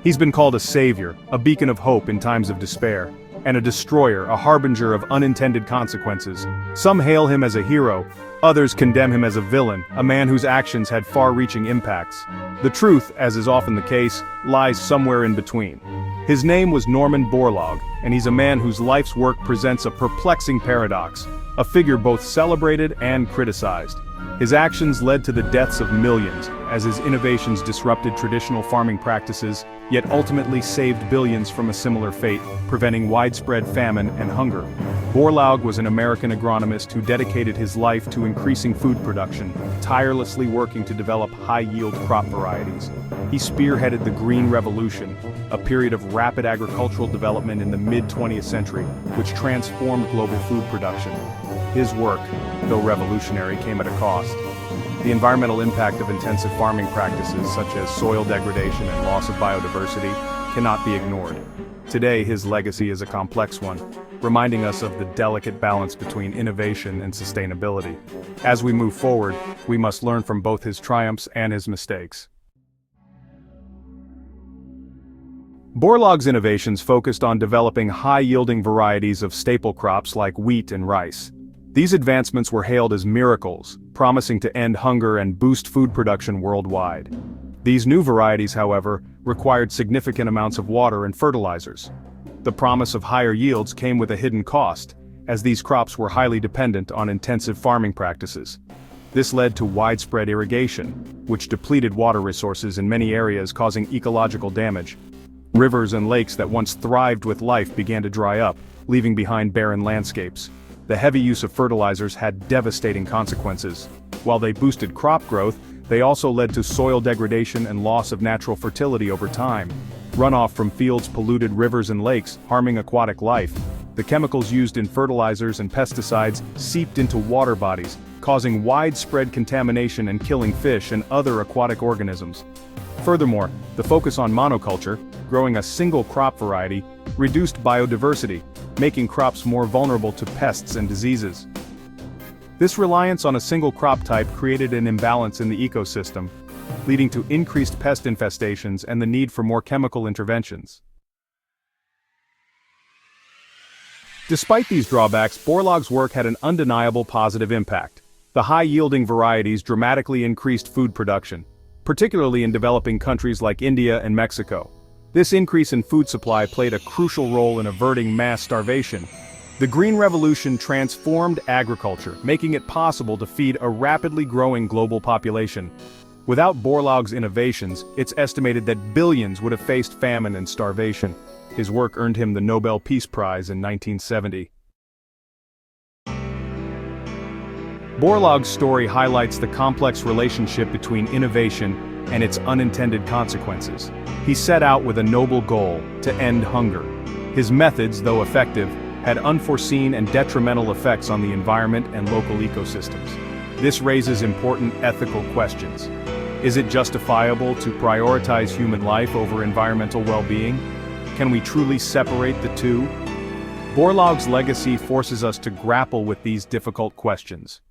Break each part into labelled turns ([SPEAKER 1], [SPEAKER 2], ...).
[SPEAKER 1] He's been called a savior, a beacon of hope in times of despair, and a destroyer, a harbinger of unintended consequences. Some hail him as a hero, others condemn him as a villain, a man whose actions had far-reaching impacts. The truth, as is often the case, lies somewhere in between. His name was Norman Borlaug, and he's a man whose life's work presents a perplexing paradox, a figure both celebrated and criticized. His actions led to the deaths of millions, as his innovations disrupted traditional farming practices, yet ultimately saved billions from a similar fate, preventing widespread famine and hunger. Borlaug was an American agronomist who dedicated his life to increasing food production, tirelessly working to develop high-yield crop varieties. He spearheaded the Green Revolution, a period of rapid agricultural development in the mid-20th century, which transformed global food production. His work, though revolutionary, came at a cost. The environmental impact of intensive farming practices such as soil degradation and loss of biodiversity cannot be ignored. Today, his legacy is a complex one, reminding us of the delicate balance between innovation and sustainability. As we move forward, we must learn from both his triumphs and his mistakes. Borlaug's innovations focused on developing high-yielding varieties of staple crops like wheat and rice. These advancements were hailed as miracles, promising to end hunger and boost food production worldwide. These new varieties, however, required significant amounts of water and fertilizers. The promise of higher yields came with a hidden cost, as these crops were highly dependent on intensive farming practices. This led to widespread irrigation, which depleted water resources in many areas, causing ecological damage. Rivers and lakes that once thrived with life began to dry up, leaving behind barren landscapes. The heavy use of fertilizers had devastating consequences. While they boosted crop growth, they also led to soil degradation and loss of natural fertility over time. Runoff from fields polluted rivers and lakes, harming aquatic life. The chemicals used in fertilizers and pesticides seeped into water bodies, causing widespread contamination and killing fish and other aquatic organisms. Furthermore, the focus on monoculture, growing a single crop variety, reduced biodiversity, making crops more vulnerable to pests and diseases. This reliance on a single crop type created an imbalance in the ecosystem, leading to increased pest infestations and the need for more chemical interventions. Despite these drawbacks, Borlaug's work had an undeniable positive impact. The high-yielding varieties dramatically increased food production, particularly in developing countries like India and Mexico. This increase in food supply played a crucial role in averting mass starvation. The Green Revolution transformed agriculture, making it possible to feed a rapidly growing global population. Without Borlaug's innovations, it's estimated that billions would have faced famine and starvation. His work earned him the Nobel Peace Prize in 1970. Borlaug's story highlights the complex relationship between innovation and its unintended consequences. He set out with a noble goal, to end hunger. His methods, though effective, had unforeseen and detrimental effects on the environment and local ecosystems. This raises important ethical questions. Is it justifiable to prioritize human life over environmental well-being? Can we truly separate the two? Borlaug's legacy forces us to grapple with these difficult questions.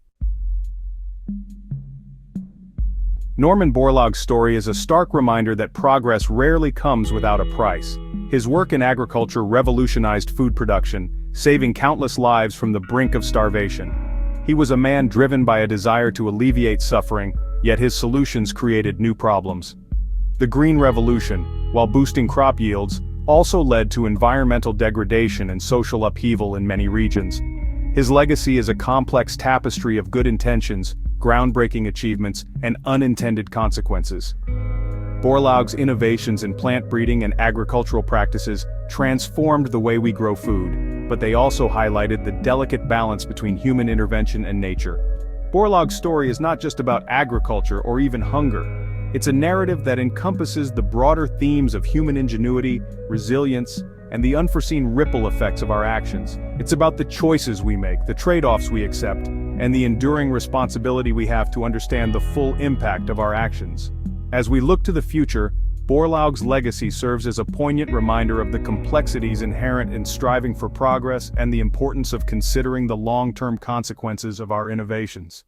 [SPEAKER 1] Norman Borlaug's story is a stark reminder that progress rarely comes without a price. His work in agriculture revolutionized food production, saving countless lives from the brink of starvation. He was a man driven by a desire to alleviate suffering, yet his solutions created new problems. The Green Revolution, while boosting crop yields, also led to environmental degradation and social upheaval in many regions. His legacy is a complex tapestry of good intentions, groundbreaking achievements, and unintended consequences. Borlaug's innovations in plant breeding and agricultural practices transformed the way we grow food, but they also highlighted the delicate balance between human intervention and nature. Borlaug's story is not just about agriculture or even hunger. It's a narrative that encompasses the broader themes of human ingenuity, resilience, and the unforeseen ripple effects of our actions. It's about the choices we make, the trade-offs we accept, and the enduring responsibility we have to understand the full impact of our actions. As we look to the future, Borlaug's legacy serves as a poignant reminder of the complexities inherent in striving for progress and the importance of considering the long-term consequences of our innovations.